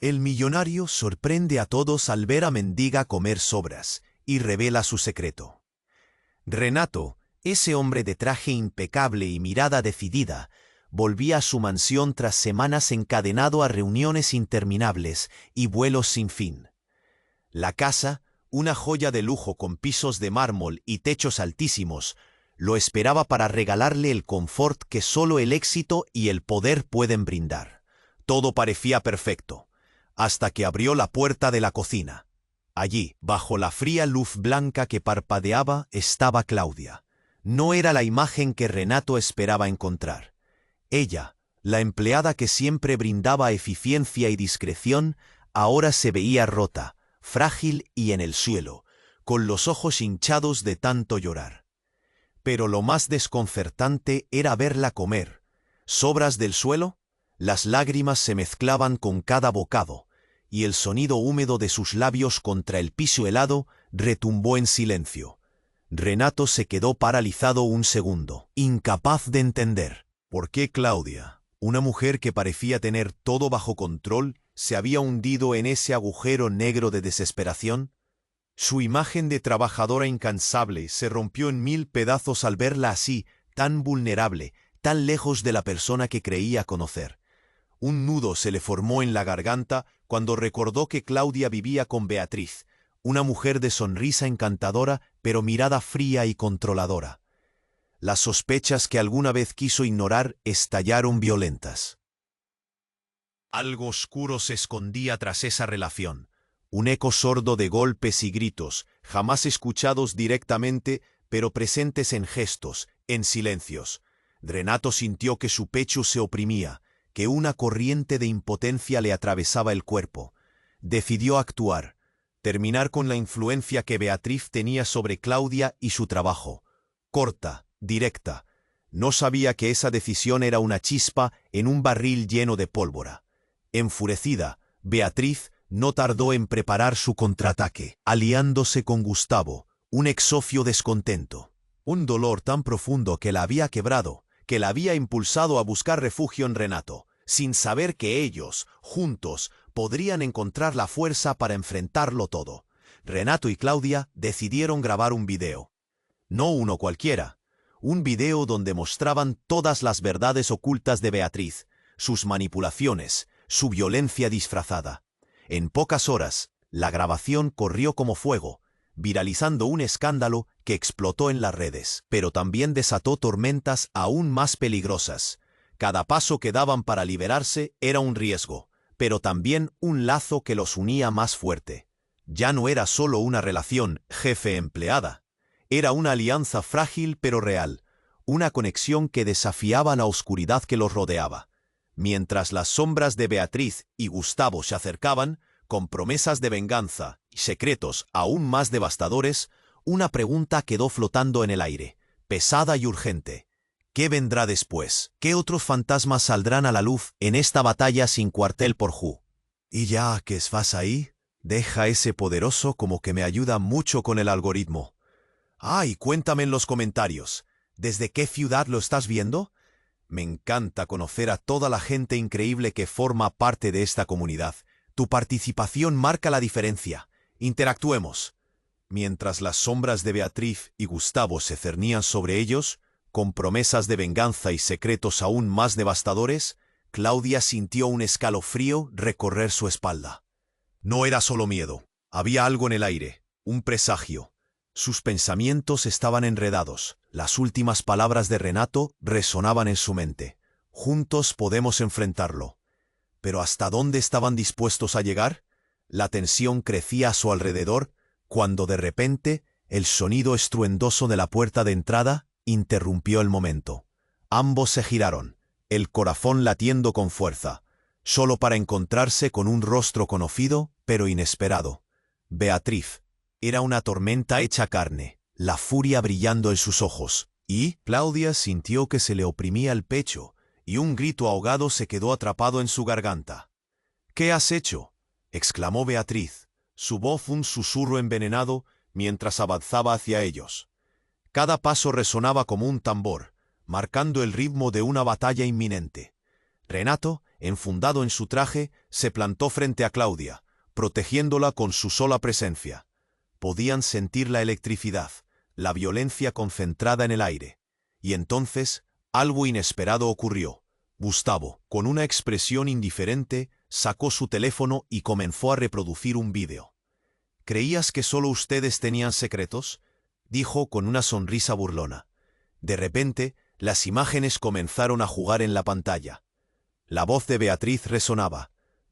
El millonario sorprende a todos al ver a Mendiga comer sobras y revela su secreto. Renato, ese hombre de traje impecable y mirada decidida, volvía a su mansión tras semanas encadenado a reuniones interminables y vuelos sin fin. La casa, una joya de lujo con pisos de mármol y techos altísimos, lo esperaba para regalarle el confort que solo el éxito y el poder pueden brindar. Todo parecía perfecto, hasta que abrió la puerta de la cocina. Allí, bajo la fría luz blanca que parpadeaba, estaba Claudia. No era la imagen que Renato esperaba encontrar. Ella, la empleada que siempre brindaba eficiencia y discreción, ahora se veía rota, frágil y en el suelo, con los ojos hinchados de tanto llorar. Pero lo más desconcertante era verla comer. ¿Sobras del suelo? Las lágrimas se mezclaban con cada bocado, y el sonido húmedo de sus labios contra el piso helado retumbó en silencio. Renato se quedó paralizado un segundo, incapaz de entender por qué Claudia, una mujer que parecía tener todo bajo control, se había hundido en ese agujero negro de desesperación. Su imagen de trabajadora incansable se rompió en mil pedazos al verla así, tan vulnerable, tan lejos de la persona que creía conocer. Un nudo se le formó en la garganta cuando recordó que Claudia vivía con Beatriz, una mujer de sonrisa encantadora pero mirada fría y controladora. Las sospechas que alguna vez quiso ignorar estallaron violentas. Algo oscuro se escondía tras esa relación. Un eco sordo de golpes y gritos, jamás escuchados directamente, pero presentes en gestos, en silencios. Renato sintió que su pecho se oprimía, que una corriente de impotencia le atravesaba el cuerpo. Decidió actuar, terminar con la influencia que Beatriz tenía sobre Claudia y su trabajo. Corta, directa. No sabía que esa decisión era una chispa en un barril lleno de pólvora. Enfurecida, Beatriz no tardó en preparar su contraataque, aliándose con Gustavo, un exocio descontento. Un dolor tan profundo que la había quebrado, que la había impulsado a buscar refugio en Renato, sin saber que ellos, juntos, podrían encontrar la fuerza para enfrentarlo todo. Renato y Claudia decidieron grabar un video. No uno cualquiera, un video donde mostraban todas las verdades ocultas de Beatriz, sus manipulaciones, su violencia disfrazada. En pocas horas, la grabación corrió como fuego, viralizando un escándalo que explotó en las redes, pero también desató tormentas aún más peligrosas. Cada paso que daban para liberarse era un riesgo, pero también un lazo que los unía más fuerte. Ya no era solo una relación jefe-empleada, era una alianza frágil pero real, una conexión que desafiaba la oscuridad que los rodeaba. Mientras las sombras de Beatriz y Gustavo se acercaban, con promesas de venganza y secretos aún más devastadores, una pregunta quedó flotando en el aire, pesada y urgente. ¿Qué vendrá después? ¿Qué otros fantasmas saldrán a la luz en esta batalla sin cuartel por Ju? Y ya que estás ahí, deja ese poderoso como que me ayuda mucho con el algoritmo. Y cuéntame en los comentarios, ¿desde qué ciudad lo estás viendo? Me encanta conocer a toda la gente increíble que forma parte de esta comunidad. Tu participación marca la diferencia. Interactuemos. Mientras las sombras de Beatriz y Gustavo se cernían sobre ellos, con promesas de venganza y secretos aún más devastadores, Claudia sintió un escalofrío recorrer su espalda. No era solo miedo, había algo en el aire, un presagio. Sus pensamientos estaban enredados. Las últimas palabras de Renato resonaban en su mente. Juntos podemos enfrentarlo. ¿Pero hasta dónde estaban dispuestos a llegar? La tensión crecía a su alrededor, cuando de repente el sonido estruendoso de la puerta de entrada interrumpió el momento. Ambos se giraron, el corazón latiendo con fuerza, solo para encontrarse con un rostro conocido, pero inesperado. Beatriz. Era una tormenta hecha carne, la furia brillando en sus ojos, y Claudia sintió que se le oprimía el pecho, y un grito ahogado se quedó atrapado en su garganta. ¿Qué has hecho?, exclamó Beatriz, su voz un susurro envenenado mientras avanzaba hacia ellos. Cada paso resonaba como un tambor, marcando el ritmo de una batalla inminente. Renato, enfundado en su traje, se plantó frente a Claudia, protegiéndola con su sola presencia. Podían sentir la electricidad, la violencia concentrada en el aire. Y entonces, algo inesperado ocurrió. Gustavo, con una expresión indiferente, sacó su teléfono y comenzó a reproducir un vídeo. ¿Creías que solo ustedes tenían secretos?, dijo con una sonrisa burlona. De repente, las imágenes comenzaron a jugar en la pantalla. La voz de Beatriz resonaba.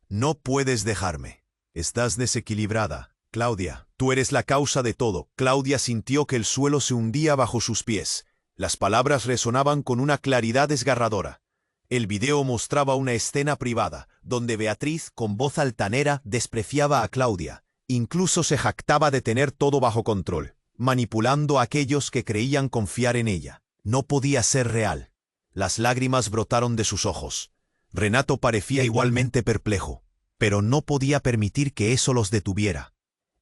«No puedes dejarme. Estás desequilibrada. Claudia, tú eres la causa de todo». Claudia sintió que el suelo se hundía bajo sus pies. Las palabras resonaban con una claridad desgarradora. El video mostraba una escena privada, donde Beatriz, con voz altanera, despreciaba a Claudia. Incluso se jactaba de tener todo bajo control, manipulando a aquellos que creían confiar en ella. No podía ser real. Las lágrimas brotaron de sus ojos. Renato parecía igualmente perplejo, pero no podía permitir que eso los detuviera.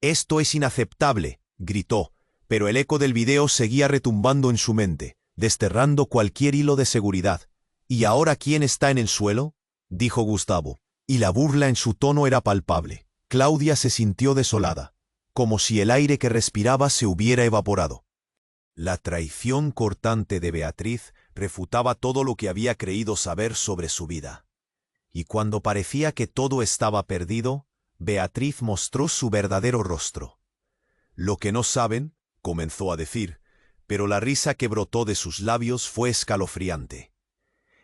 «Esto es inaceptable», gritó, pero el eco del video seguía retumbando en su mente, desterrando cualquier hilo de seguridad. «¿Y ahora quién está en el suelo?», dijo Gustavo, y la burla en su tono era palpable. Claudia se sintió desolada, como si el aire que respiraba se hubiera evaporado. La traición cortante de Beatriz refutaba todo lo que había creído saber sobre su vida. Y cuando parecía que todo estaba perdido, Beatriz mostró su verdadero rostro. «Lo que no saben», comenzó a decir, pero la risa que brotó de sus labios fue escalofriante.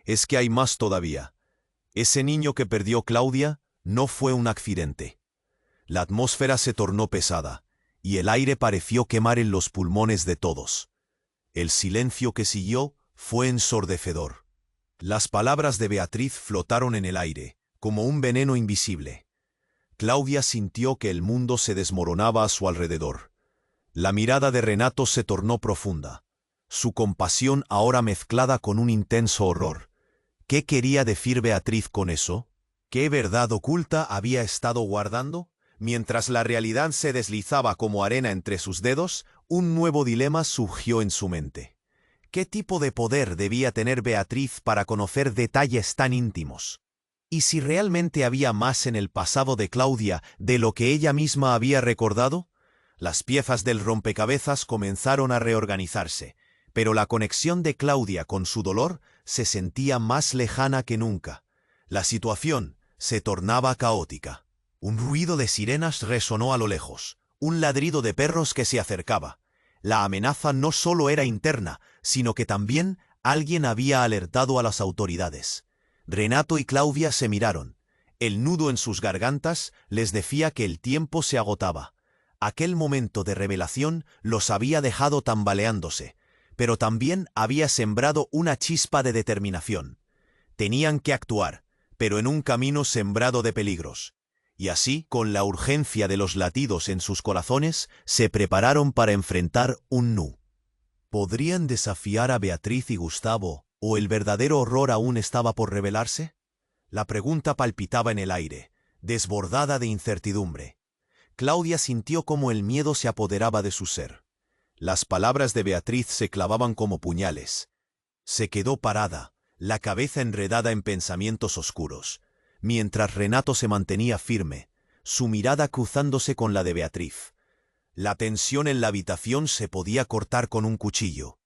«Es que hay más todavía. Ese niño que perdió Claudia no fue un accidente». La atmósfera se tornó pesada, y el aire pareció quemar en los pulmones de todos. El silencio que siguió fue ensordecedor. Las palabras de Beatriz flotaron en el aire, como un veneno invisible. Claudia sintió que el mundo se desmoronaba a su alrededor. La mirada de Renato se tornó profunda, su compasión ahora mezclada con un intenso horror. ¿Qué quería decir Beatriz con eso? ¿Qué verdad oculta había estado guardando? Mientras la realidad se deslizaba como arena entre sus dedos, un nuevo dilema surgió en su mente. ¿Qué tipo de poder debía tener Beatriz para conocer detalles tan íntimos? ¿Y si realmente había más en el pasado de Claudia de lo que ella misma había recordado? Las piezas del rompecabezas comenzaron a reorganizarse, pero la conexión de Claudia con su dolor se sentía más lejana que nunca. La situación se tornaba caótica. Un ruido de sirenas resonó a lo lejos, un ladrido de perros que se acercaba. La amenaza no solo era interna, sino que también alguien había alertado a las autoridades. Renato y Claudia se miraron. El nudo en sus gargantas les decía que el tiempo se agotaba. Aquel momento de revelación los había dejado tambaleándose, pero también había sembrado una chispa de determinación. Tenían que actuar, pero en un camino sembrado de peligros. Y así, con la urgencia de los latidos en sus corazones, se prepararon para enfrentar un nu. ¿Podrían desafiar a Beatriz y Gustavo, o el verdadero horror aún estaba por revelarse? La pregunta palpitaba en el aire, desbordada de incertidumbre. Claudia sintió cómo el miedo se apoderaba de su ser. Las palabras de Beatriz se clavaban como puñales. Se quedó parada, la cabeza enredada en pensamientos oscuros, mientras Renato se mantenía firme, su mirada cruzándose con la de Beatriz. La tensión en la habitación se podía cortar con un cuchillo.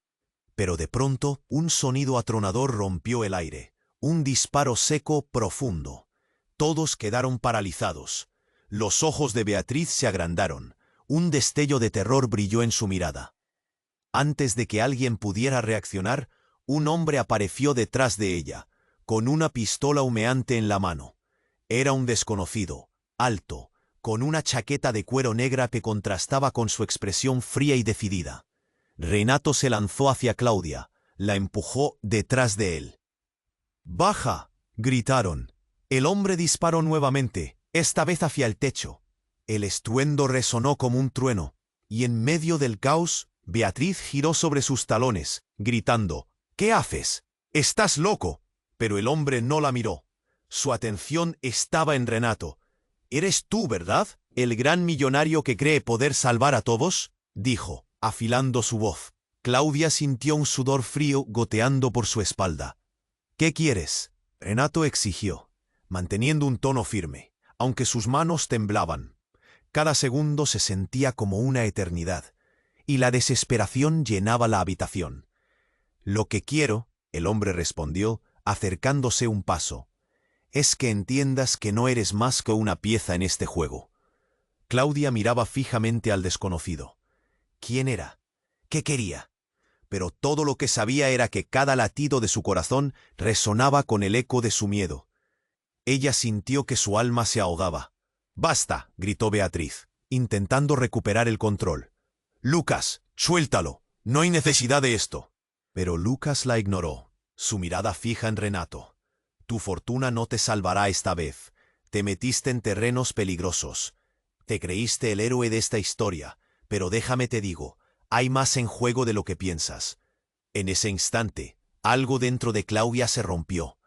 Pero de pronto, un sonido atronador rompió el aire, un disparo seco profundo. Todos quedaron paralizados. Los ojos de Beatriz se agrandaron, un destello de terror brilló en su mirada. Antes de que alguien pudiera reaccionar, un hombre apareció detrás de ella, con una pistola humeante en la mano. Era un desconocido, alto, con una chaqueta de cuero negra que contrastaba con su expresión fría y decidida. Renato se lanzó hacia Claudia, la empujó detrás de él. «¡Baja!», gritaron. El hombre disparó nuevamente, esta vez hacia el techo. El estruendo resonó como un trueno, y en medio del caos, Beatriz giró sobre sus talones, gritando: «¿Qué haces? ¡Estás loco!». Pero el hombre no la miró. Su atención estaba en Renato. «¿Eres tú, verdad? ¿El gran millonario que cree poder salvar a todos?», dijo, afilando su voz. Claudia sintió un sudor frío goteando por su espalda. «¿Qué quieres?», Renato exigió. manteniendo un tono firme, aunque sus manos temblaban. Cada segundo se sentía como una eternidad, y la desesperación llenaba la habitación. «Lo que quiero», el hombre respondió, acercándose un paso, «es que entiendas que no eres más que una pieza en este juego». Claudia miraba fijamente al desconocido. ¿Quién era? ¿Qué quería? Pero todo lo que sabía era que cada latido de su corazón resonaba con el eco de su miedo. Ella sintió que su alma se ahogaba. «¡Basta!», gritó Beatriz, intentando recuperar el control. «Lucas, suéltalo. No hay necesidad de esto». Pero Lucas la ignoró, su mirada fija en Renato. «Tu fortuna no te salvará esta vez. Te metiste en terrenos peligrosos. Te creíste el héroe de esta historia, pero déjame te digo, hay más en juego de lo que piensas». En ese instante, algo dentro de Claudia se rompió.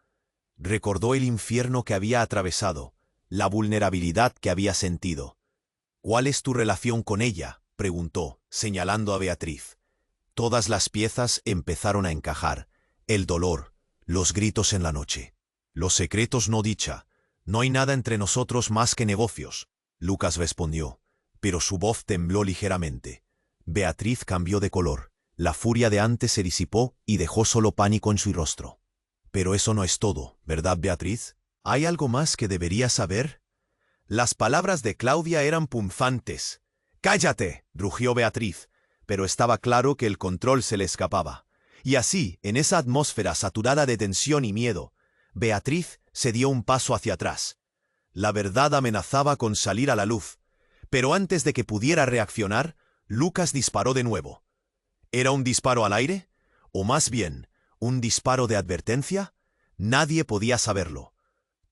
Recordó el infierno que había atravesado, la vulnerabilidad que había sentido. «¿Cuál es tu relación con ella?», preguntó, señalando a Beatriz. Todas las piezas empezaron a encajar. El dolor, los gritos en la noche, los secretos no dicha. «No hay nada entre nosotros más que negocios», Lucas respondió, pero su voz tembló ligeramente. Beatriz cambió de color. La furia de antes se disipó y dejó solo pánico en su rostro. «Pero eso no es todo, ¿verdad, Beatriz? ¿Hay algo más que deberías saber?» Las palabras de Claudia eran punzantes. «¡Cállate!», rugió Beatriz, pero estaba claro que el control se le escapaba. Y así, en esa atmósfera saturada de tensión y miedo, Beatriz se dio un paso hacia atrás. La verdad amenazaba con salir a la luz, pero antes de que pudiera reaccionar, Lucas disparó de nuevo. ¿Era un disparo al aire? ¿O más bien, un disparo de advertencia? Nadie podía saberlo.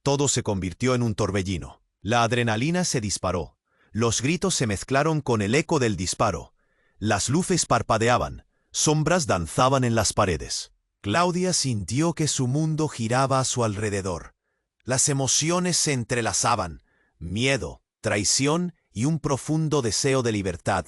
Todo se convirtió en un torbellino. La adrenalina se disparó. Los gritos se mezclaron con el eco del disparo. Las luces parpadeaban. Sombras danzaban en las paredes. Claudia sintió que su mundo giraba a su alrededor. Las emociones se entrelazaban. Miedo, traición y un profundo deseo de libertad.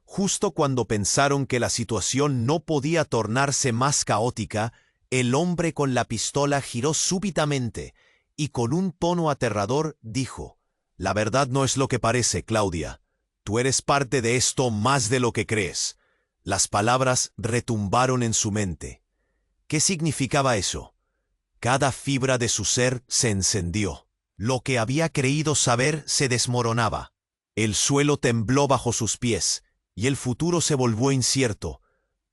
Justo cuando pensaron que la situación no podía tornarse más caótica, el hombre con la pistola giró súbitamente y con un tono aterrador dijo: «La verdad no es lo que parece, Claudia. Tú eres parte de esto más de lo que crees». Las palabras retumbaron en su mente. ¿Qué significaba eso? Cada fibra de su ser se encendió. Lo que había creído saber se desmoronaba. El suelo tembló bajo sus pies y el futuro se volvió incierto.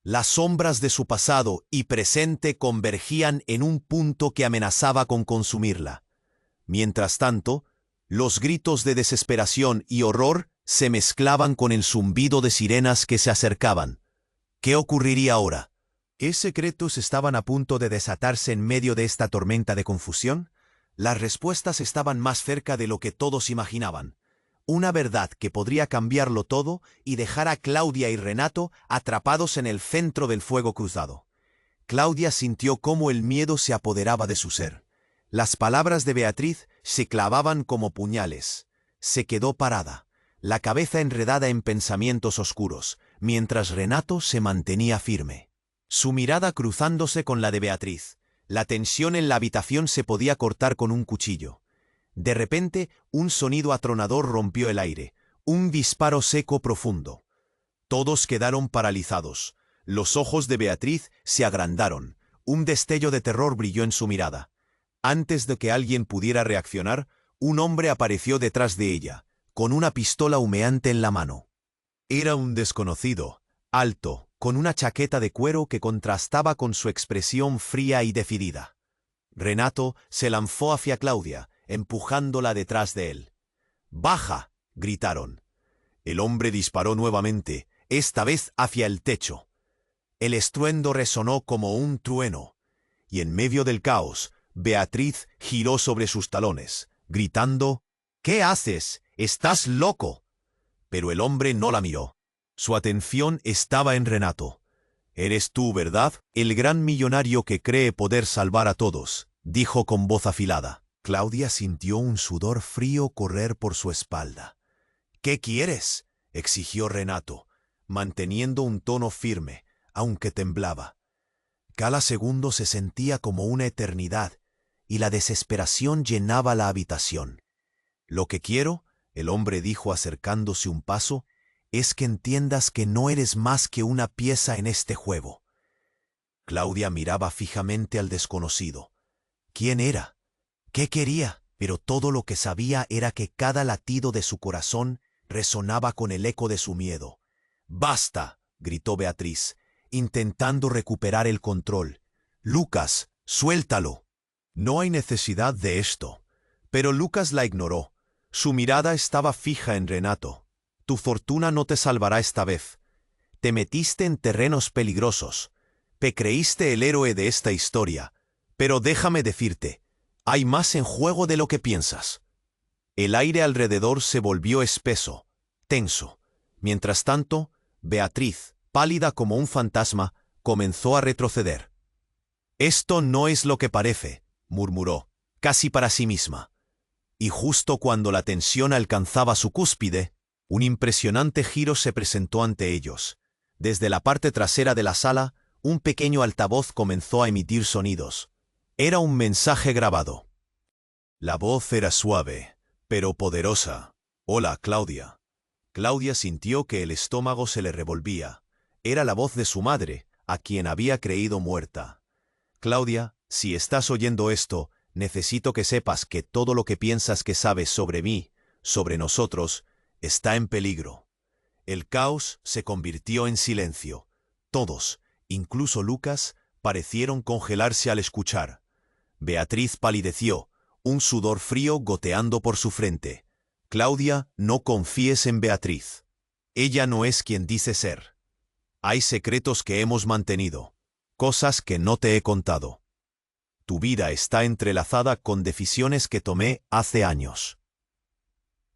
Las sombras de su pasado y presente convergían en un punto que amenazaba con consumirla. Mientras tanto, los gritos de desesperación y horror se mezclaban con el zumbido de sirenas que se acercaban. ¿Qué ocurriría ahora? ¿Qué secretos estaban a punto de desatarse en medio de esta tormenta de confusión? Las respuestas estaban más cerca de lo que todos imaginaban. Una verdad que podría cambiarlo todo y dejar a Claudia y Renato atrapados en el centro del fuego cruzado. Claudia sintió cómo el miedo se apoderaba de su ser. Las palabras de Beatriz se clavaban como puñales. Se quedó parada, la cabeza enredada en pensamientos oscuros, mientras Renato se mantenía firme. Su mirada cruzándose con la de Beatriz. La tensión en la habitación se podía cortar con un cuchillo. De repente, un sonido atronador rompió el aire, un disparo seco profundo. Todos quedaron paralizados. Los ojos de Beatriz se agrandaron. Un destello de terror brilló en su mirada. Antes de que alguien pudiera reaccionar, un hombre apareció detrás de ella, con una pistola humeante en la mano. Era un desconocido, alto, con una chaqueta de cuero que contrastaba con su expresión fría y decidida. Renato se lanzó hacia Claudia, empujándola detrás de él. «¡Baja!», gritaron. El hombre disparó nuevamente, esta vez hacia el techo. El estruendo resonó como un trueno, y en medio del caos, Beatriz giró sobre sus talones, gritando: «¿Qué haces? ¡Estás loco!». Pero el hombre no la miró. Su atención estaba en Renato. «Eres tú, ¿verdad? El gran millonario que cree poder salvar a todos», dijo con voz afilada. Claudia sintió un sudor frío correr por su espalda. «¿Qué quieres?», exigió Renato, manteniendo un tono firme, aunque temblaba. Cada segundo se sentía como una eternidad, y la desesperación llenaba la habitación. «Lo que quiero», el hombre dijo acercándose un paso, «es que entiendas que no eres más que una pieza en este juego». Claudia miraba fijamente al desconocido. ¿Quién era? ¿Qué quería? Pero todo lo que sabía era que cada latido de su corazón resonaba con el eco de su miedo. «¡Basta!», gritó Beatriz, intentando recuperar el control. «Lucas, suéltalo». «No hay necesidad de esto». Pero Lucas la ignoró. Su mirada estaba fija en Renato. «Tu fortuna no te salvará esta vez. Te metiste en terrenos peligrosos. Te creíste el héroe de esta historia. Pero déjame decirte, hay más en juego de lo que piensas». El aire alrededor se volvió espeso, tenso. Mientras tanto, Beatriz, pálida como un fantasma, comenzó a retroceder. «Esto no es lo que parece», murmuró, casi para sí misma. Y justo cuando la tensión alcanzaba su cúspide, un impresionante giro se presentó ante ellos. Desde la parte trasera de la sala, un pequeño altavoz comenzó a emitir sonidos. Era un mensaje grabado. La voz era suave, pero poderosa. «Hola, Claudia». Claudia sintió que el estómago se le revolvía. Era la voz de su madre, a quien había creído muerta. «Claudia, si estás oyendo esto, necesito que sepas que todo lo que piensas que sabes sobre mí, sobre nosotros, está en peligro». El caos se convirtió en silencio. Todos, incluso Lucas, parecieron congelarse al escuchar. Beatriz palideció, un sudor frío goteando por su frente. «Claudia, no confíes en Beatriz. Ella no es quien dice ser. Hay secretos que hemos mantenido, cosas que no te he contado. Tu vida está entrelazada con decisiones que tomé hace años».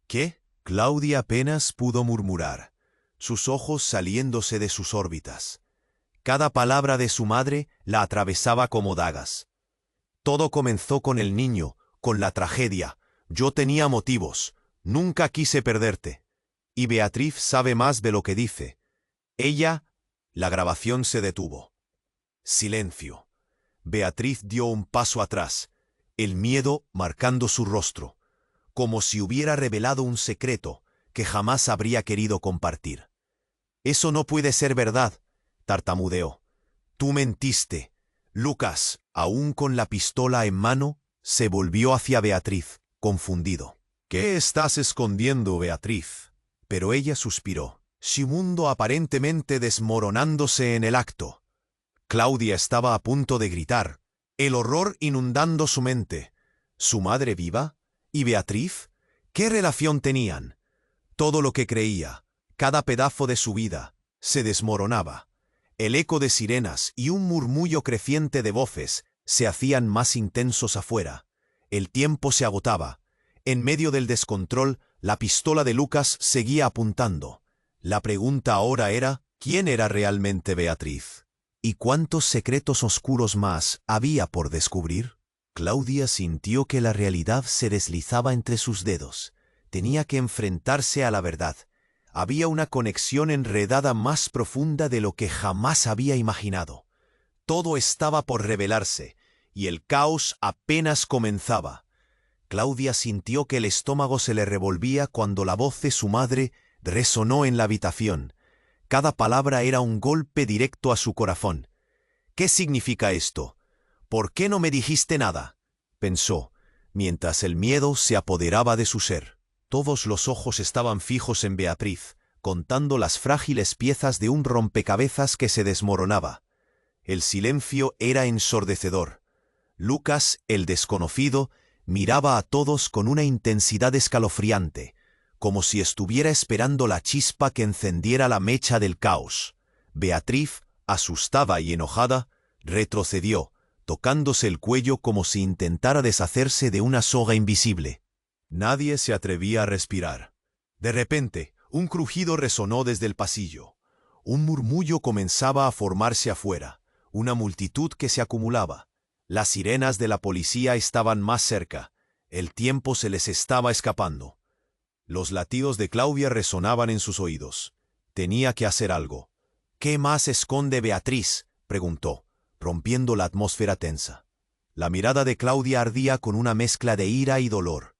«¿Qué?», Claudia apenas pudo murmurar, sus ojos saliéndose de sus órbitas. Cada palabra de su madre la atravesaba como dagas. «Todo comenzó con el niño, con la tragedia. Yo tenía motivos. Nunca quise perderte. Y Beatriz sabe más de lo que dice. Ella...». La grabación se detuvo. Silencio. Beatriz dio un paso atrás, el miedo marcando su rostro, como si hubiera revelado un secreto que jamás habría querido compartir. «Eso no puede ser verdad», tartamudeó. «Tú mentiste». Lucas, aún con la pistola en mano, se volvió hacia Beatriz, confundido. «¿Qué estás escondiendo, Beatriz?». Pero ella suspiró, su mundo aparentemente desmoronándose en el acto. Claudia estaba a punto de gritar, el horror inundando su mente. ¿Su madre viva? ¿Y Beatriz? ¿Qué relación tenían? Todo lo que creía, cada pedazo de su vida, se desmoronaba. El eco de sirenas y un murmullo creciente de voces se hacían más intensos afuera. El tiempo se agotaba. En medio del descontrol, la pistola de Lucas seguía apuntando. La pregunta ahora era, ¿quién era realmente Beatriz? ¿Y cuántos secretos oscuros más había por descubrir? Claudia sintió que la realidad se deslizaba entre sus dedos. Tenía que enfrentarse a la verdad. Había una conexión enredada más profunda de lo que jamás había imaginado. Todo estaba por revelarse, y el caos apenas comenzaba. Claudia sintió que el estómago se le revolvía cuando la voz de su madre resonó en la habitación. Cada palabra era un golpe directo a su corazón. «¿Qué significa esto? ¿Por qué no me dijiste nada?», pensó, mientras el miedo se apoderaba de su ser. Todos los ojos estaban fijos en Beatriz, contando las frágiles piezas de un rompecabezas que se desmoronaba. El silencio era ensordecedor. Lucas, el desconocido, miraba a todos con una intensidad escalofriante, como si estuviera esperando la chispa que encendiera la mecha del caos. Beatriz, asustada y enojada, retrocedió, tocándose el cuello como si intentara deshacerse de una soga invisible. Nadie se atrevía a respirar. De repente, un crujido resonó desde el pasillo. Un murmullo comenzaba a formarse afuera, una multitud que se acumulaba. Las sirenas de la policía estaban más cerca. El tiempo se les estaba escapando. Los latidos de Claudia resonaban en sus oídos. Tenía que hacer algo. «¿Qué más esconde Beatriz?», preguntó, rompiendo la atmósfera tensa. La mirada de Claudia ardía con una mezcla de ira y dolor.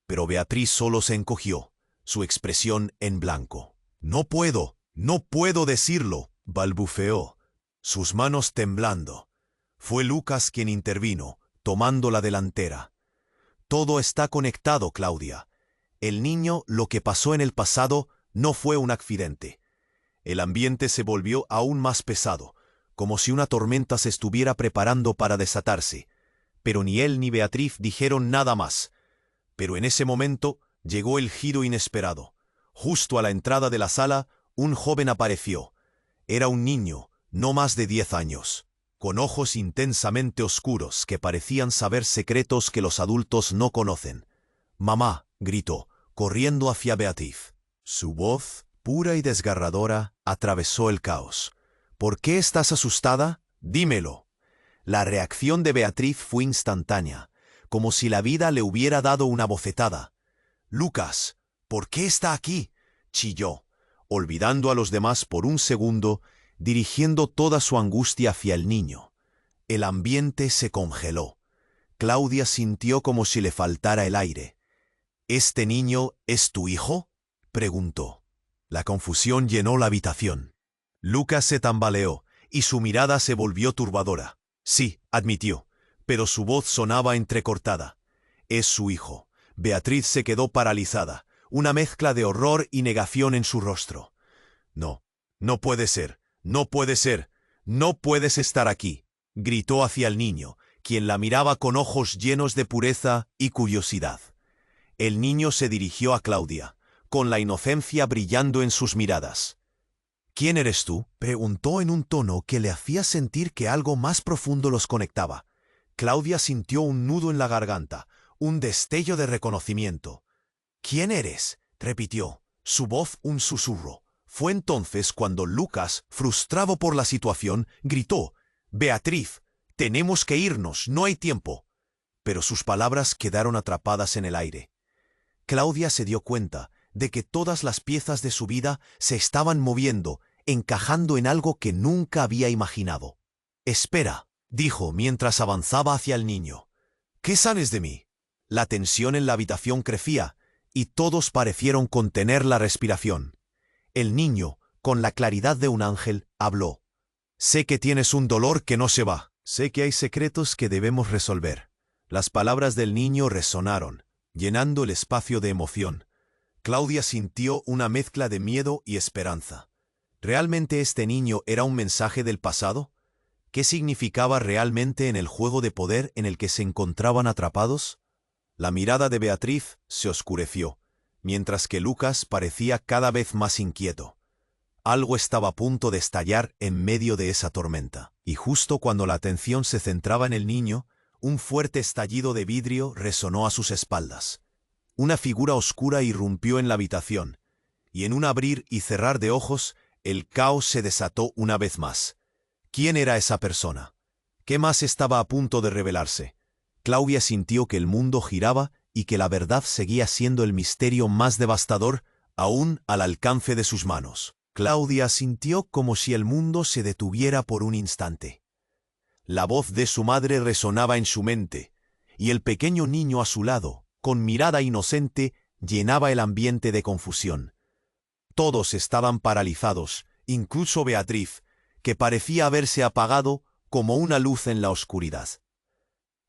Pero Beatriz solo se encogió, su expresión en blanco. No puedo decirlo, balbuceó, sus manos temblando. Fue Lucas quien intervino, tomando la delantera. Todo está conectado, Claudia. El niño, lo que pasó en el pasado, no fue un accidente. El ambiente se volvió aún más pesado, como si una tormenta se estuviera preparando para desatarse. Pero ni él ni Beatriz dijeron nada más. Pero en ese momento llegó el giro inesperado. Justo a la entrada de la sala, un joven apareció. Era un niño, no más de 10 años, con ojos intensamente oscuros que parecían saber secretos que los adultos no conocen. «Mamá», gritó, corriendo hacia Beatriz. Su voz, pura y desgarradora, atravesó el caos. «¿Por qué estás asustada? Dímelo». La reacción de Beatriz fue instantánea, como si la vida le hubiera dado una bofetada. «Lucas, ¿por qué está aquí?», chilló, olvidando a los demás por un segundo, dirigiendo toda su angustia hacia el niño. El ambiente se congeló. Claudia sintió como si le faltara el aire. «¿Este niño es tu hijo?», preguntó. La confusión llenó la habitación. Lucas se tambaleó y su mirada se volvió turbadora. «Sí», admitió, pero su voz sonaba entrecortada. «Es su hijo». Beatriz se quedó paralizada, una mezcla de horror y negación en su rostro. No puede ser, no puede ser, no puedes estar aquí», gritó hacia el niño, quien la miraba con ojos llenos de pureza y curiosidad. El niño se dirigió a Claudia, con la inocencia brillando en sus miradas. «¿Quién eres tú?», preguntó en un tono que le hacía sentir que algo más profundo los conectaba. Claudia sintió un nudo en la garganta, un destello de reconocimiento. «¿Quién eres?», repitió, su voz un susurro. Fue entonces cuando Lucas, frustrado por la situación, gritó: «Beatriz, tenemos que irnos, no hay tiempo». Pero sus palabras quedaron atrapadas en el aire. Claudia se dio cuenta de que todas las piezas de su vida se estaban moviendo, encajando en algo que nunca había imaginado. «Espera», dijo mientras avanzaba hacia el niño. «¿Qué sabes de mí?». La tensión en la habitación crecía, y todos parecieron contener la respiración. El niño, con la claridad de un ángel, habló. «Sé que tienes un dolor que no se va. Sé que hay secretos que debemos resolver». Las palabras del niño resonaron, llenando el espacio de emoción. Claudia sintió una mezcla de miedo y esperanza. ¿Realmente este niño era un mensaje del pasado? ¿Qué significaba realmente en el juego de poder en el que se encontraban atrapados? La mirada de Beatriz se oscureció, mientras que Lucas parecía cada vez más inquieto. Algo estaba a punto de estallar en medio de esa tormenta. Y justo cuando la atención se centraba en el niño, un fuerte estallido de vidrio resonó a sus espaldas. Una figura oscura irrumpió en la habitación, y en un abrir y cerrar de ojos, el caos se desató una vez más. ¿Quién era esa persona? ¿Qué más estaba a punto de revelarse? Claudia sintió que el mundo giraba y que la verdad seguía siendo el misterio más devastador, aún al alcance de sus manos. Claudia sintió como si el mundo se detuviera por un instante. La voz de su madre resonaba en su mente, y el pequeño niño a su lado, con mirada inocente, llenaba el ambiente de confusión. Todos estaban paralizados, incluso Beatriz, que parecía haberse apagado como una luz en la oscuridad.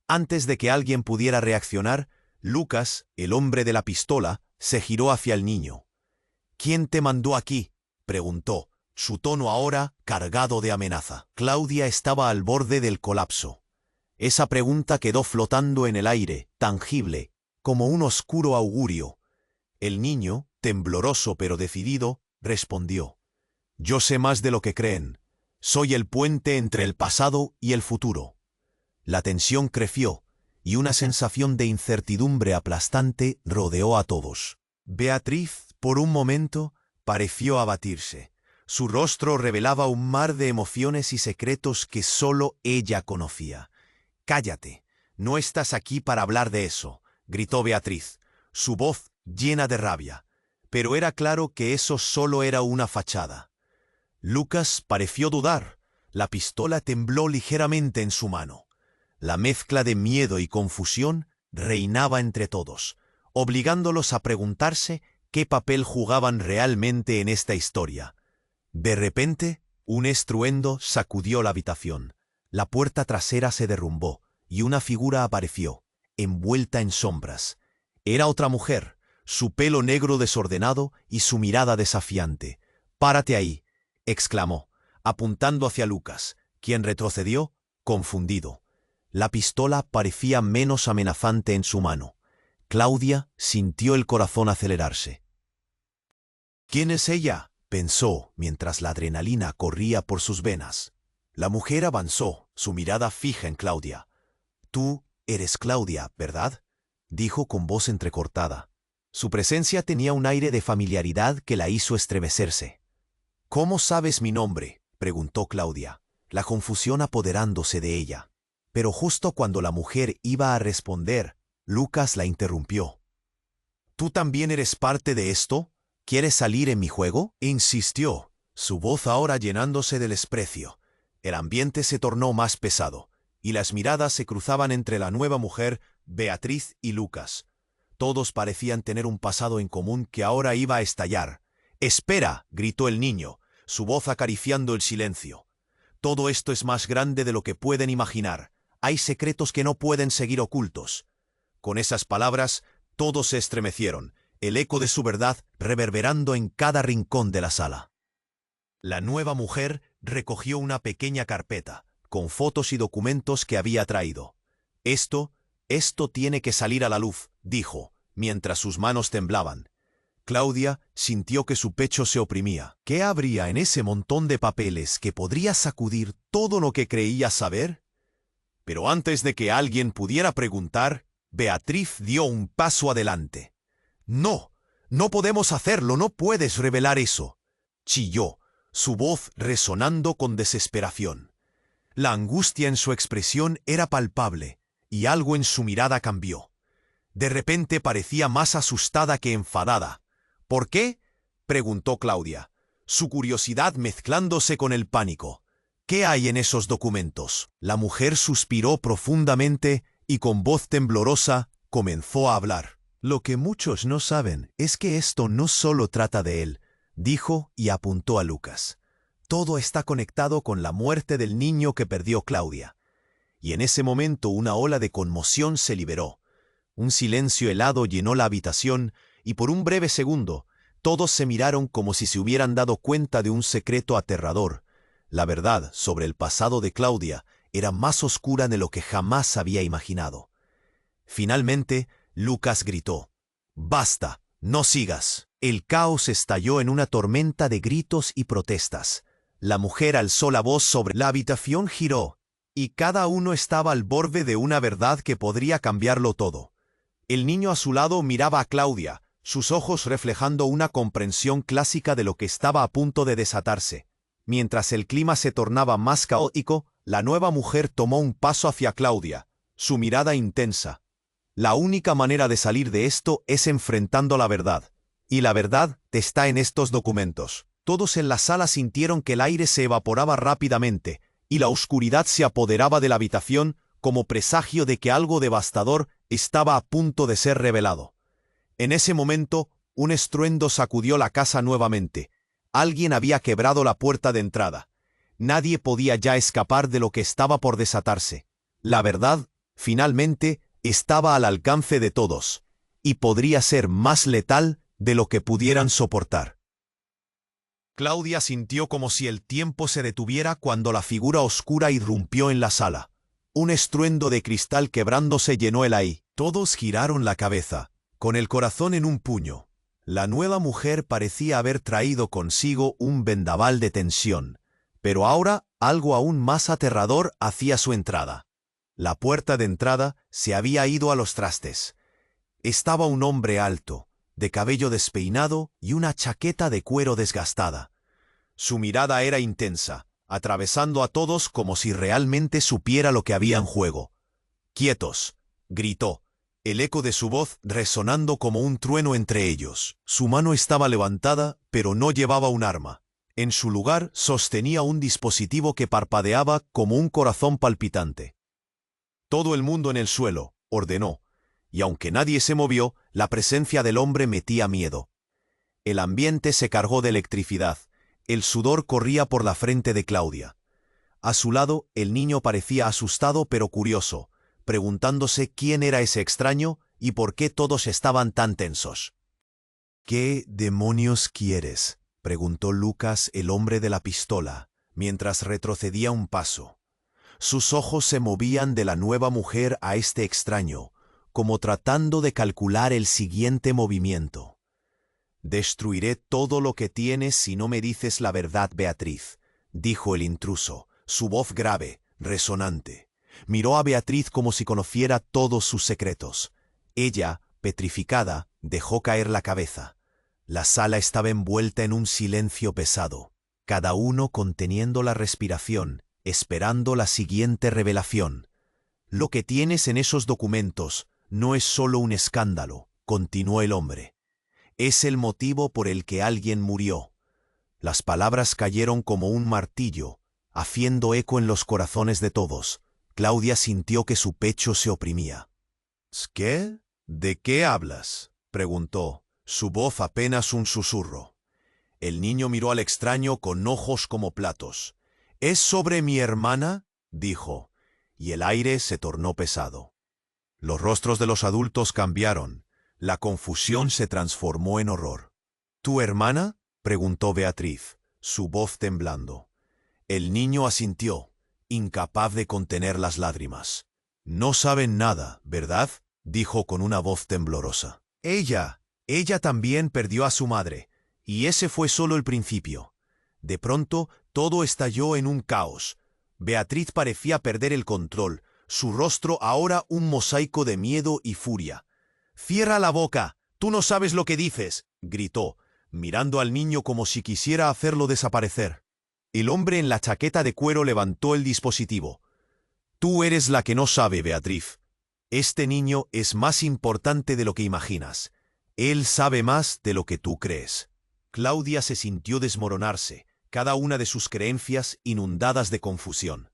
Antes de que alguien pudiera reaccionar, Lucas, el hombre de la pistola, se giró hacia el niño. «¿Quién te mandó aquí?», preguntó, su tono ahora cargado de amenaza. Claudia estaba al borde del colapso. Esa pregunta quedó flotando en el aire, tangible, como un oscuro augurio. El niño, tembloroso pero decidido, respondió: «Yo sé más de lo que creen. Soy el puente entre el pasado y el futuro». La tensión creció, y una sensación de incertidumbre aplastante rodeó a todos. Beatriz, por un momento, pareció abatirse. Su rostro revelaba un mar de emociones y secretos que solo ella conocía. «Cállate, no estás aquí para hablar de eso», gritó Beatriz, su voz llena de rabia. Pero era claro que eso solo era una fachada. Lucas pareció dudar. La pistola tembló ligeramente en su mano. La mezcla de miedo y confusión reinaba entre todos, obligándolos a preguntarse qué papel jugaban realmente en esta historia. De repente, un estruendo sacudió la habitación. La puerta trasera se derrumbó y una figura apareció, envuelta en sombras. Era otra mujer, su pelo negro desordenado y su mirada desafiante. «¡Párate ahí!», exclamó, apuntando hacia Lucas, quien retrocedió, confundido. La pistola parecía menos amenazante en su mano. Claudia sintió el corazón acelerarse. «¿Quién es ella?», pensó mientras la adrenalina corría por sus venas. La mujer avanzó, su mirada fija en Claudia. «Tú eres Claudia, ¿verdad?», dijo con voz entrecortada. Su presencia tenía un aire de familiaridad que la hizo estremecerse. «¿Cómo sabes mi nombre?», preguntó Claudia, la confusión apoderándose de ella. Pero justo cuando la mujer iba a responder, Lucas la interrumpió. «¿Tú también eres parte de esto? ¿Quieres salir en mi juego?», insistió, su voz ahora llenándose de desprecio. El ambiente se tornó más pesado, y las miradas se cruzaban entre la nueva mujer, Beatriz y Lucas. Todos parecían tener un pasado en común que ahora iba a estallar. «¡Espera!», gritó el niño, su voz acariciando el silencio. «Todo esto es más grande de lo que pueden imaginar. Hay secretos que no pueden seguir ocultos». Con esas palabras, todos se estremecieron, el eco de su verdad reverberando en cada rincón de la sala. La nueva mujer recogió una pequeña carpeta, con fotos y documentos que había traído. Esto tiene que salir a la luz», dijo, mientras sus manos temblaban. Claudia sintió que su pecho se oprimía. ¿Qué habría en ese montón de papeles que podría sacudir todo lo que creía saber? Pero antes de que alguien pudiera preguntar, Beatriz dio un paso adelante. «No, no podemos hacerlo, no puedes revelar eso», chilló, su voz resonando con desesperación. La angustia en su expresión era palpable, y algo en su mirada cambió. De repente parecía más asustada que enfadada. «¿Por qué?», preguntó Claudia, su curiosidad mezclándose con el pánico. «¿Qué hay en esos documentos?». La mujer suspiró profundamente y con voz temblorosa comenzó a hablar. «Lo que muchos no saben es que esto no solo trata de él», dijo y apuntó a Lucas. «Todo está conectado con la muerte del niño que perdió Claudia». Y en ese momento una ola de conmoción se liberó. Un silencio helado llenó la habitación y por un breve segundo todos se miraron como si se hubieran dado cuenta de un secreto aterrador. La verdad sobre el pasado de Claudia era más oscura de lo que jamás había imaginado. Finalmente, Lucas gritó: «¡Basta! ¡No sigas!». El caos estalló en una tormenta de gritos y protestas. La mujer alzó la voz sobre la habitación, giró, y cada uno estaba al borde de una verdad que podría cambiarlo todo. El niño a su lado miraba a Claudia, sus ojos reflejando una comprensión clásica de lo que estaba a punto de desatarse. Mientras el clima se tornaba más caótico, la nueva mujer tomó un paso hacia Claudia, su mirada intensa. «La única manera de salir de esto es enfrentando la verdad. Y la verdad está en estos documentos». Todos en la sala sintieron que el aire se evaporaba rápidamente, y la oscuridad se apoderaba de la habitación como presagio de que algo devastador estaba a punto de ser revelado. En ese momento, un estruendo sacudió la casa nuevamente. Alguien había quebrado la puerta de entrada. Nadie podía ya escapar de lo que estaba por desatarse. La verdad, finalmente, estaba al alcance de todos, y podría ser más letal de lo que pudieran soportar. Claudia sintió como si el tiempo se detuviera cuando la figura oscura irrumpió en la sala. Un estruendo de cristal quebrándose llenó el aire. Todos giraron la cabeza, con el corazón en un puño. La nueva mujer parecía haber traído consigo un vendaval de tensión, pero ahora algo aún más aterrador hacía su entrada. La puerta de entrada se había ido a los trastes. Estaba un hombre alto, de cabello despeinado y una chaqueta de cuero desgastada. Su mirada era intensa, atravesando a todos como si realmente supiera lo que había en juego. «¡Quietos!», gritó, el eco de su voz resonando como un trueno entre ellos. Su mano estaba levantada, pero no llevaba un arma. En su lugar sostenía un dispositivo que parpadeaba como un corazón palpitante. Todo el mundo en el suelo, ordenó, y aunque nadie se movió, la presencia del hombre metía miedo. El ambiente se cargó de electricidad, el sudor corría por la frente de Claudia. A su lado, el niño parecía asustado pero curioso, preguntándose quién era ese extraño y por qué todos estaban tan tensos. ¿Qué demonios quieres?, preguntó Lucas, el hombre de la pistola, mientras retrocedía un paso. Sus ojos se movían de la nueva mujer a este extraño, como tratando de calcular el siguiente movimiento. «Destruiré todo lo que tienes si no me dices la verdad, Beatriz», dijo el intruso, su voz grave, resonante. Miró a Beatriz como si conociera todos sus secretos. Ella, petrificada, dejó caer la cabeza. La sala estaba envuelta en un silencio pesado, cada uno conteniendo la respiración, esperando la siguiente revelación. «Lo que tienes en esos documentos no es solo un escándalo», continuó el hombre. «Es el motivo por el que alguien murió». Las palabras cayeron como un martillo, haciendo eco en los corazones de todos. Claudia sintió que su pecho se oprimía. «¿Qué? ¿De qué hablas?», preguntó, su voz apenas un susurro. El niño miró al extraño con ojos como platos. «¿Es sobre mi hermana?», dijo, y el aire se tornó pesado. Los rostros de los adultos cambiaron. La confusión se transformó en horror. «¿Tu hermana?», preguntó Beatriz, su voz temblando. El niño asintió, incapaz de contener las lágrimas. «No saben nada, ¿verdad?», dijo con una voz temblorosa. Ella también perdió a su madre, y ese fue solo el principio. De pronto, todo estalló en un caos. Beatriz parecía perder el control, su rostro ahora un mosaico de miedo y furia. «¡Cierra la boca! ¡Tú no sabes lo que dices!», gritó, mirando al niño como si quisiera hacerlo desaparecer. El hombre en la chaqueta de cuero levantó el dispositivo. «Tú eres la que no sabe, Beatriz. Este niño es más importante de lo que imaginas. Él sabe más de lo que tú crees». Claudia se sintió desmoronarse, cada una de sus creencias inundadas de confusión.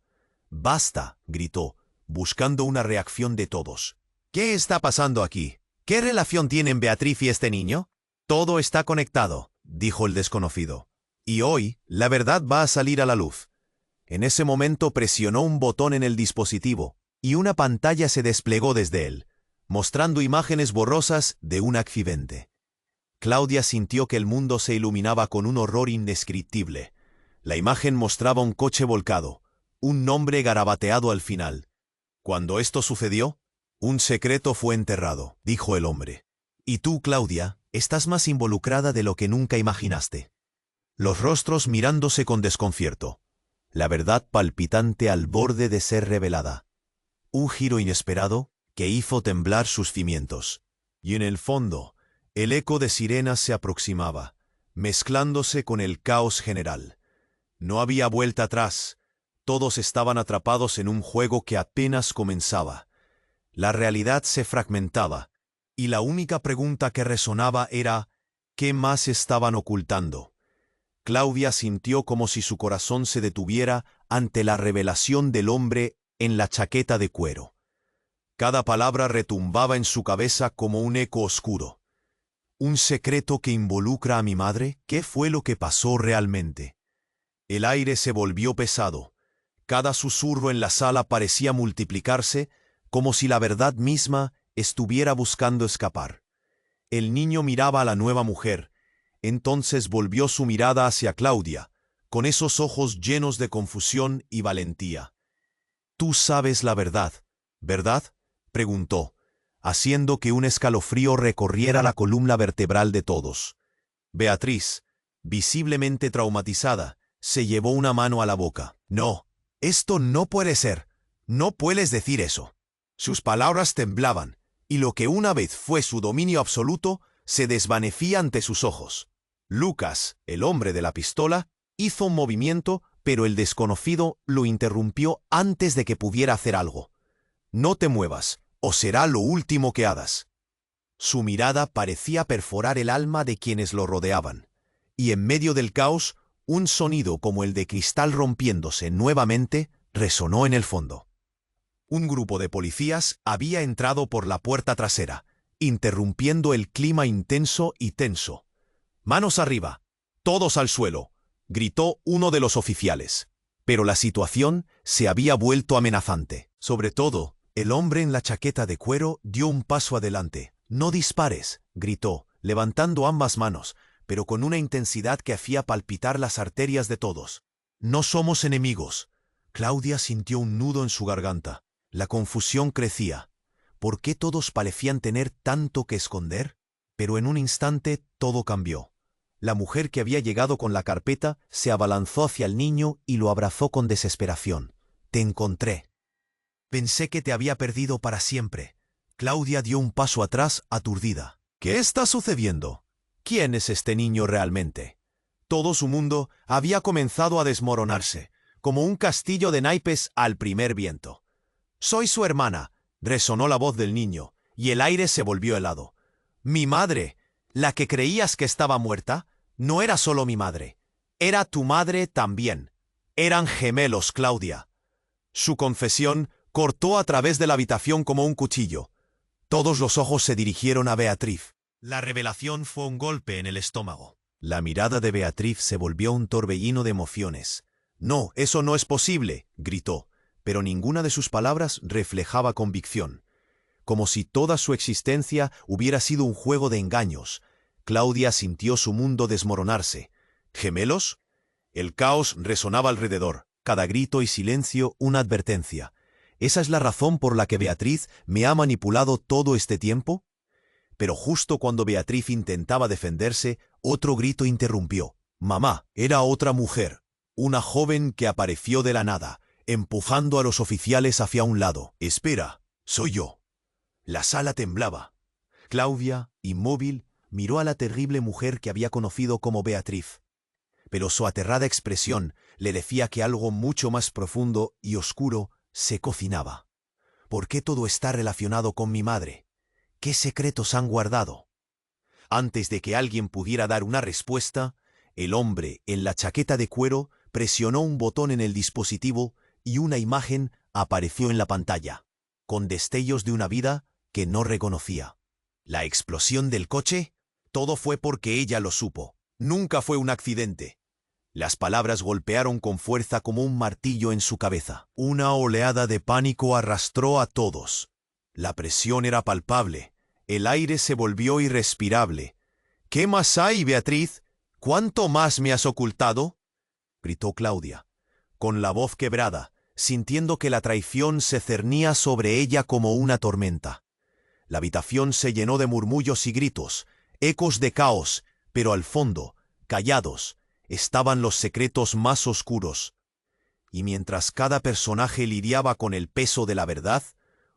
«¡Basta!», gritó, buscando una reacción de todos. «¿Qué está pasando aquí? ¿Qué relación tienen Beatriz y este niño?». «Todo está conectado», dijo el desconocido. «Y hoy, la verdad va a salir a la luz». En ese momento presionó un botón en el dispositivo, y una pantalla se desplegó desde él, mostrando imágenes borrosas de un accidente. Claudia sintió que el mundo se iluminaba con un horror indescriptible. La imagen mostraba un coche volcado, un nombre garabateado al final. Cuando esto sucedió, «Un secreto fue enterrado», dijo el hombre. «Y tú, Claudia, estás más involucrada de lo que nunca imaginaste». Los rostros mirándose con desconcierto. La verdad palpitante al borde de ser revelada. Un giro inesperado que hizo temblar sus cimientos. Y en el fondo, el eco de sirenas se aproximaba, mezclándose con el caos general. No había vuelta atrás. Todos estaban atrapados en un juego que apenas comenzaba. La realidad se fragmentaba, y la única pregunta que resonaba era ¿qué más estaban ocultando? Claudia sintió como si su corazón se detuviera ante la revelación del hombre en la chaqueta de cuero. Cada palabra retumbaba en su cabeza como un eco oscuro. ¿Un secreto que involucra a mi madre? ¿Qué fue lo que pasó realmente? El aire se volvió pesado. Cada susurro en la sala parecía multiplicarse, como si la verdad misma estuviera buscando escapar. El niño miraba a la nueva mujer. Entonces volvió su mirada hacia Claudia, con esos ojos llenos de confusión y valentía. «Tú sabes la verdad, ¿verdad?», preguntó, haciendo que un escalofrío recorriera la columna vertebral de todos. Beatriz, visiblemente traumatizada, se llevó una mano a la boca. «No, esto no puede ser. No puedes decir eso». Sus palabras temblaban, y lo que una vez fue su dominio absoluto se desvanecía ante sus ojos. Lucas, el hombre de la pistola, hizo un movimiento, pero el desconocido lo interrumpió antes de que pudiera hacer algo. «No te muevas, o será lo último que hagas». Su mirada parecía perforar el alma de quienes lo rodeaban, y en medio del caos, un sonido como el de cristal rompiéndose nuevamente resonó en el fondo. Un grupo de policías había entrado por la puerta trasera, interrumpiendo el clima intenso y tenso. «Manos arriba, todos al suelo», gritó uno de los oficiales. Pero la situación se había vuelto amenazante. Sobre todo, el hombre en la chaqueta de cuero dio un paso adelante. «No dispares», gritó, levantando ambas manos, pero con una intensidad que hacía palpitar las arterias de todos. «No somos enemigos». Claudia sintió un nudo en su garganta. La confusión crecía. ¿Por qué todos parecían tener tanto que esconder? Pero en un instante todo cambió. La mujer que había llegado con la carpeta se abalanzó hacia el niño y lo abrazó con desesperación. «Te encontré. Pensé que te había perdido para siempre». Claudia dio un paso atrás, aturdida. «¿Qué está sucediendo? ¿Quién es este niño realmente?» Todo su mundo había comenzado a desmoronarse, como un castillo de naipes al primer viento. «Soy su hermana», resonó la voz del niño, y el aire se volvió helado. «Mi madre, la que creías que estaba muerta, no era solo mi madre. Era tu madre también. Eran gemelos, Claudia». Su confesión cortó a través de la habitación como un cuchillo. Todos los ojos se dirigieron a Beatriz. La revelación fue un golpe en el estómago. La mirada de Beatriz se volvió un torbellino de emociones. «No, eso no es posible», gritó, pero ninguna de sus palabras reflejaba convicción. Como si toda su existencia hubiera sido un juego de engaños. Claudia sintió su mundo desmoronarse. ¿Gemelos? El caos resonaba alrededor, cada grito y silencio una advertencia. ¿Esa es la razón por la que Beatriz me ha manipulado todo este tiempo? Pero justo cuando Beatriz intentaba defenderse, otro grito interrumpió. «Mamá», era otra mujer, una joven que apareció de la nada, empujando a los oficiales hacia un lado. «Espera, soy yo». La sala temblaba. Claudia, inmóvil, miró a la terrible mujer que había conocido como Beatriz. Pero su aterrada expresión le decía que algo mucho más profundo y oscuro se cocinaba. ¿Por qué todo está relacionado con mi madre? ¿Qué secretos han guardado? Antes de que alguien pudiera dar una respuesta, el hombre en la chaqueta de cuero presionó un botón en el dispositivo y una imagen apareció en la pantalla, con destellos de una vida que no reconocía. ¿La explosión del coche? Todo fue porque ella lo supo. Nunca fue un accidente. Las palabras golpearon con fuerza como un martillo en su cabeza. Una oleada de pánico arrastró a todos. La presión era palpable. El aire se volvió irrespirable. «¿Qué más hay, Beatriz? ¿Cuánto más me has ocultado?», gritó Claudia, con la voz quebrada, sintiendo que la traición se cernía sobre ella como una tormenta. La habitación se llenó de murmullos y gritos, ecos de caos, pero al fondo, callados, estaban los secretos más oscuros. Y mientras cada personaje lidiaba con el peso de la verdad,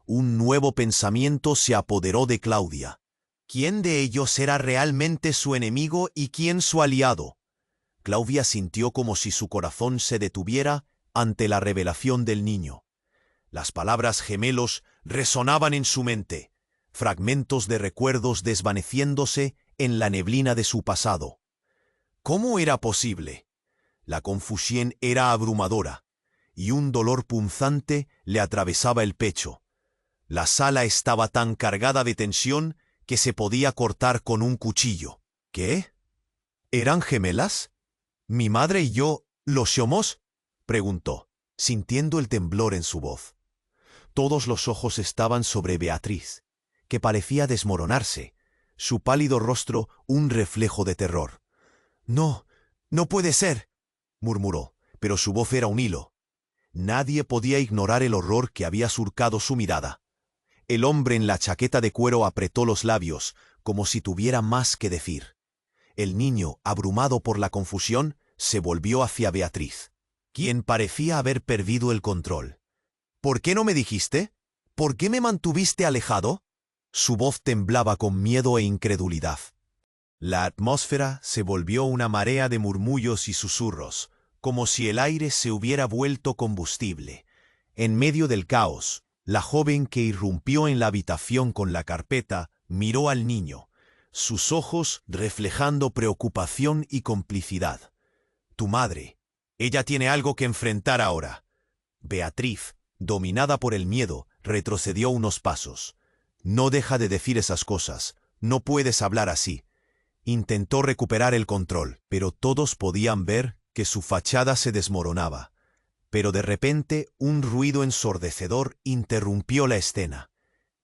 un nuevo pensamiento se apoderó de Claudia. ¿Quién de ellos era realmente su enemigo y quién su aliado? Claudia sintió como si su corazón se detuviera ante la revelación del niño. Las palabras gemelos resonaban en su mente, fragmentos de recuerdos desvaneciéndose en la neblina de su pasado. ¿Cómo era posible? La confusión era abrumadora, y un dolor punzante le atravesaba el pecho. La sala estaba tan cargada de tensión que se podía cortar con un cuchillo. ¿Qué? ¿Eran gemelas? ¿Mi madre y yo lo somos?, preguntó, sintiendo el temblor en su voz. Todos los ojos estaban sobre Beatriz, que parecía desmoronarse, su pálido rostro un reflejo de terror. «No, no puede ser», murmuró, pero su voz era un hilo. Nadie podía ignorar el horror que había surcado su mirada. El hombre en la chaqueta de cuero apretó los labios, como si tuviera más que decir. El niño, abrumado por la confusión, se volvió hacia Beatriz, quien parecía haber perdido el control. «¿Por qué no me dijiste? ¿Por qué me mantuviste alejado?». Su voz temblaba con miedo e incredulidad. La atmósfera se volvió una marea de murmullos y susurros, como si el aire se hubiera vuelto combustible. En medio del caos, la joven que irrumpió en la habitación con la carpeta miró al niño, sus ojos reflejando preocupación y complicidad. «Tu madre. Ella tiene algo que enfrentar ahora». «Beatriz, Dominada por el miedo, retrocedió unos pasos. «No deja de decir esas cosas. No puedes hablar así». Intentó recuperar el control, pero todos podían ver que su fachada se desmoronaba. Pero de repente un ruido ensordecedor interrumpió la escena.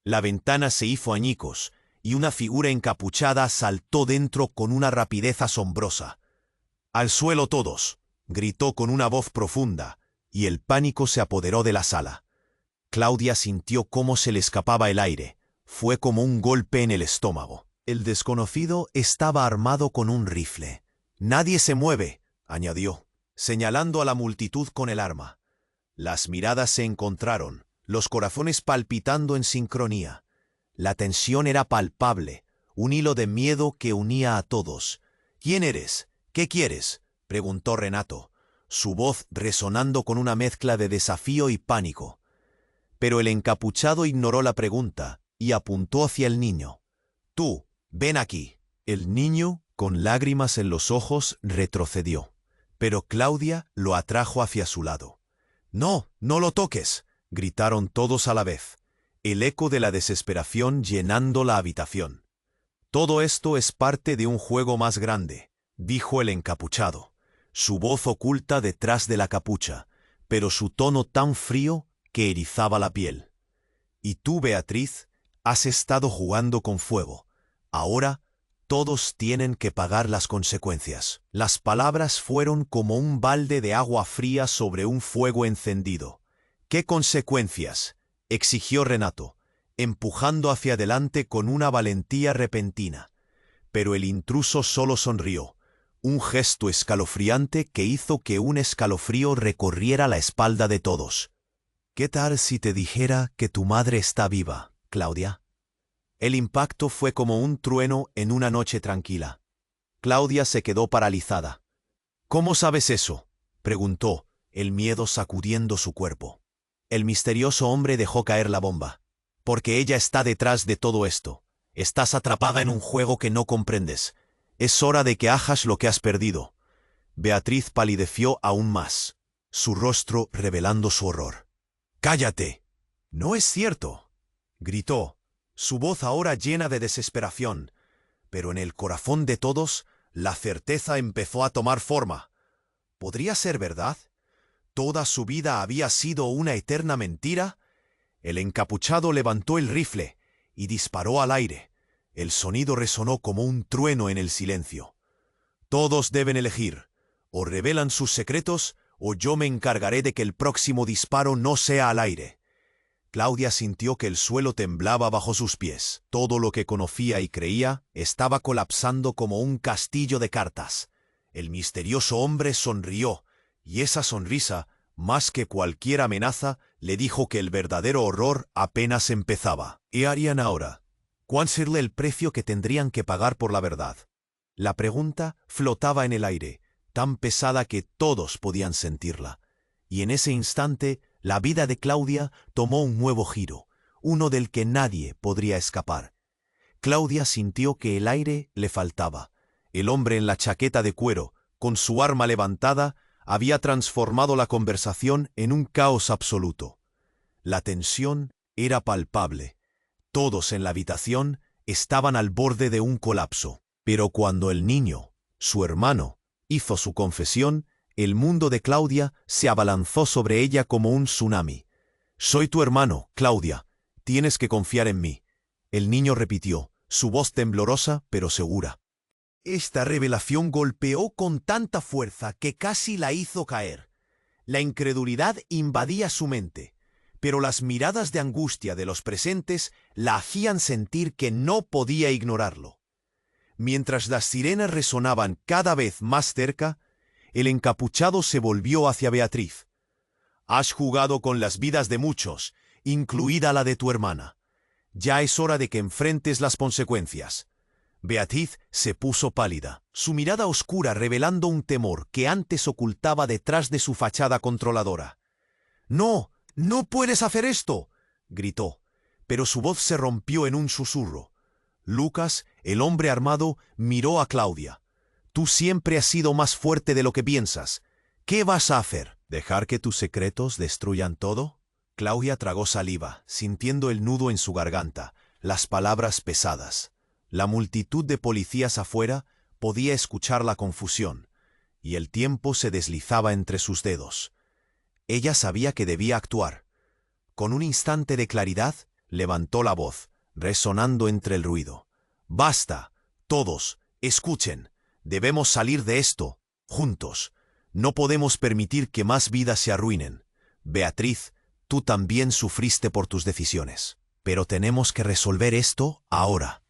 La ventana se hizo añicos, y una figura encapuchada saltó dentro con una rapidez asombrosa. «¡Al suelo todos!», gritó con una voz profunda, y el pánico se apoderó de la sala. Claudia sintió cómo se le escapaba el aire. Fue como un golpe en el estómago. El desconocido estaba armado con un rifle. «¡Nadie se mueve!», añadió, señalando a la multitud con el arma. Las miradas se encontraron, los corazones palpitando en sincronía. La tensión era palpable, un hilo de miedo que unía a todos. «¿Quién eres? ¿Qué quieres?», preguntó Renato, su voz resonando con una mezcla de desafío y pánico. Pero el encapuchado ignoró la pregunta y apuntó hacia el niño. «Tú, ven aquí». El niño, con lágrimas en los ojos, retrocedió, pero Claudia lo atrajo hacia su lado. «No, no lo toques», gritaron todos a la vez, el eco de la desesperación llenando la habitación. «Todo esto es parte de un juego más grande», dijo el encapuchado, su voz oculta detrás de la capucha, pero su tono tan frío que erizaba la piel. «Y tú, Beatriz, has estado jugando con fuego. Ahora todos tienen que pagar las consecuencias». Las palabras fueron como un balde de agua fría sobre un fuego encendido. «¿Qué consecuencias?», exigió Renato, empujando hacia adelante con una valentía repentina. Pero el intruso solo sonrió, un gesto escalofriante que hizo que un escalofrío recorriera la espalda de todos. «¿Qué tal si te dijera que tu madre está viva, Claudia?». El impacto fue como un trueno en una noche tranquila. Claudia se quedó paralizada. «¿Cómo sabes eso?», preguntó, el miedo sacudiendo su cuerpo. El misterioso hombre dejó caer la bomba. «Porque ella está detrás de todo esto. Estás atrapada en un juego que no comprendes. Es hora de que hagas lo que has perdido». Beatriz palideció aún más, su rostro revelando su horror. «¡Cállate!». «No es cierto», gritó, su voz ahora llena de desesperación. Pero en el corazón de todos, la certeza empezó a tomar forma. ¿Podría ser verdad? ¿Toda su vida había sido una eterna mentira? El encapuchado levantó el rifle y disparó al aire. El sonido resonó como un trueno en el silencio. «Todos deben elegir. O revelan sus secretos, o yo me encargaré de que el próximo disparo no sea al aire». Claudia sintió que el suelo temblaba bajo sus pies. Todo lo que conocía y creía estaba colapsando como un castillo de cartas. El misterioso hombre sonrió, y esa sonrisa, más que cualquier amenaza, le dijo que el verdadero horror apenas empezaba. ¿Qué harían ahora? ¿Cuál sería el precio que tendrían que pagar por la verdad? La pregunta flotaba en el aire, tan pesada que todos podían sentirla. Y en ese instante, la vida de Claudia tomó un nuevo giro, uno del que nadie podría escapar. Claudia sintió que el aire le faltaba. El hombre en la chaqueta de cuero, con su arma levantada, había transformado la conversación en un caos absoluto. La tensión era palpable. Todos en la habitación estaban al borde de un colapso. Pero cuando el niño, su hermano, hizo su confesión, el mundo de Claudia se abalanzó sobre ella como un tsunami. «Soy tu hermano, Claudia. Tienes que confiar en mí», el niño repitió, su voz temblorosa pero segura. Esta revelación golpeó con tanta fuerza que casi la hizo caer. La incredulidad invadía su mente, pero las miradas de angustia de los presentes la hacían sentir que no podía ignorarlo. Mientras las sirenas resonaban cada vez más cerca, el encapuchado se volvió hacia Beatriz. «Has jugado con las vidas de muchos, incluida la de tu hermana. Ya es hora de que enfrentes las consecuencias». Beatriz se puso pálida, su mirada oscura revelando un temor que antes ocultaba detrás de su fachada controladora. «¡No! ¡No puedes hacer esto!», gritó, pero su voz se rompió en un susurro. Lucas, el hombre armado, miró a Claudia. «Tú siempre has sido más fuerte de lo que piensas. ¿Qué vas a hacer? ¿Dejar que tus secretos destruyan todo?». Claudia tragó saliva, sintiendo el nudo en su garganta, las palabras pesadas. La multitud de policías afuera podía escuchar la confusión, y el tiempo se deslizaba entre sus dedos. Ella sabía que debía actuar. Con un instante de claridad, levantó la voz, resonando entre el ruido. «Basta, todos, escuchen. Debemos salir de esto, juntos. No podemos permitir que más vidas se arruinen. Beatriz, tú también sufriste por tus decisiones. Pero tenemos que resolver esto ahora».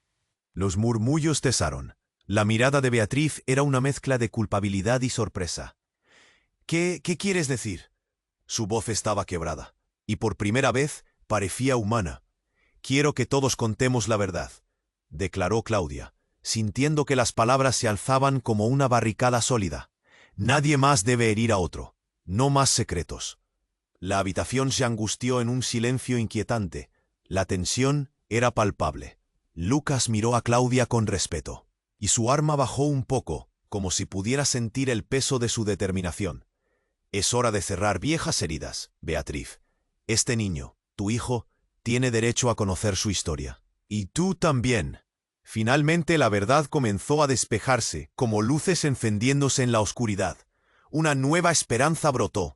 Los murmullos cesaron. La mirada de Beatriz era una mezcla de culpabilidad y sorpresa. ¿Qué quieres decir? Su voz estaba quebrada, y por primera vez parecía humana. «Quiero que todos contemos la verdad», declaró Claudia, sintiendo que las palabras se alzaban como una barricada sólida. «Nadie más debe herir a otro. No más secretos». La habitación se angustió en un silencio inquietante. La tensión era palpable. Lucas miró a Claudia con respeto, y su arma bajó un poco, como si pudiera sentir el peso de su determinación. «Es hora de cerrar viejas heridas, Beatriz. Este niño, tu hijo, tiene derecho a conocer su historia. Y tú también». Finalmente la verdad comenzó a despejarse, como luces encendiéndose en la oscuridad. Una nueva esperanza brotó.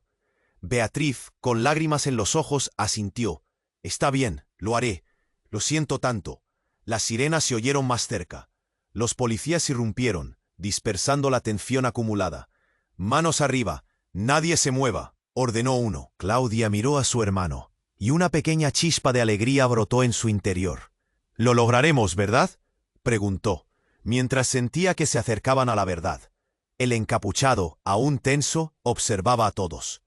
Beatriz, con lágrimas en los ojos, asintió. «Está bien, lo haré. Lo siento tanto». Las sirenas se oyeron más cerca. Los policías irrumpieron, dispersando la tensión acumulada. «Manos arriba, nadie se mueva», ordenó uno. Claudia miró a su hermano, y una pequeña chispa de alegría brotó en su interior. «Lo lograremos, ¿verdad?», preguntó, mientras sentía que se acercaban a la verdad. El encapuchado, aún tenso, observaba a todos.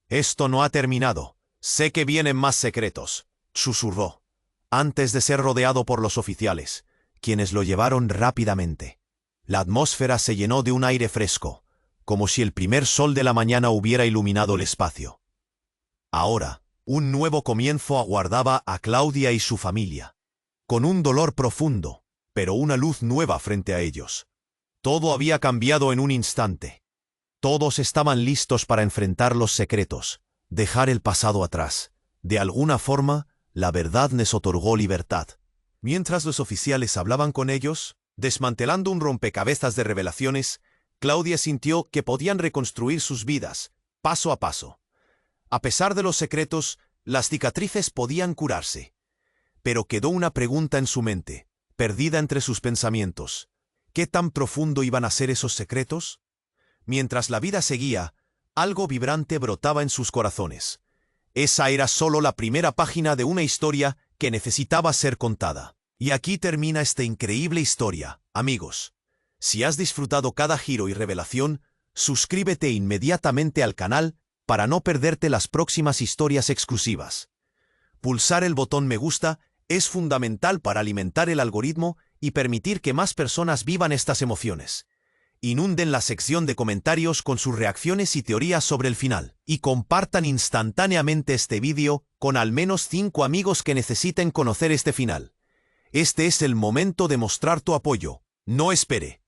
«Esto no ha terminado. Sé que vienen más secretos», susurró, antes de ser rodeado por los oficiales, quienes lo llevaron rápidamente. La atmósfera se llenó de un aire fresco, como si el primer sol de la mañana hubiera iluminado el espacio. Ahora, un nuevo comienzo aguardaba a Claudia y su familia, con un dolor profundo, pero una luz nueva frente a ellos. Todo había cambiado en un instante. Todos estaban listos para enfrentar los secretos, dejar el pasado atrás. De alguna forma, la verdad les otorgó libertad. Mientras los oficiales hablaban con ellos, desmantelando un rompecabezas de revelaciones, Claudia sintió que podían reconstruir sus vidas, paso a paso. A pesar de los secretos, las cicatrices podían curarse. Pero quedó una pregunta en su mente, perdida entre sus pensamientos. ¿Qué tan profundo iban a ser esos secretos? Mientras la vida seguía, algo vibrante brotaba en sus corazones. Esa era solo la primera página de una historia que necesitaba ser contada. Y aquí termina esta increíble historia, amigos. Si has disfrutado cada giro y revelación, suscríbete inmediatamente al canal para no perderte las próximas historias exclusivas. Pulsar el botón me gusta es fundamental para alimentar el algoritmo y permitir que más personas vivan estas emociones. Inunden la sección de comentarios con sus reacciones y teorías sobre el final. Y compartan instantáneamente este vídeo con al menos 5 amigos que necesiten conocer este final. Este es el momento de mostrar tu apoyo. No espere.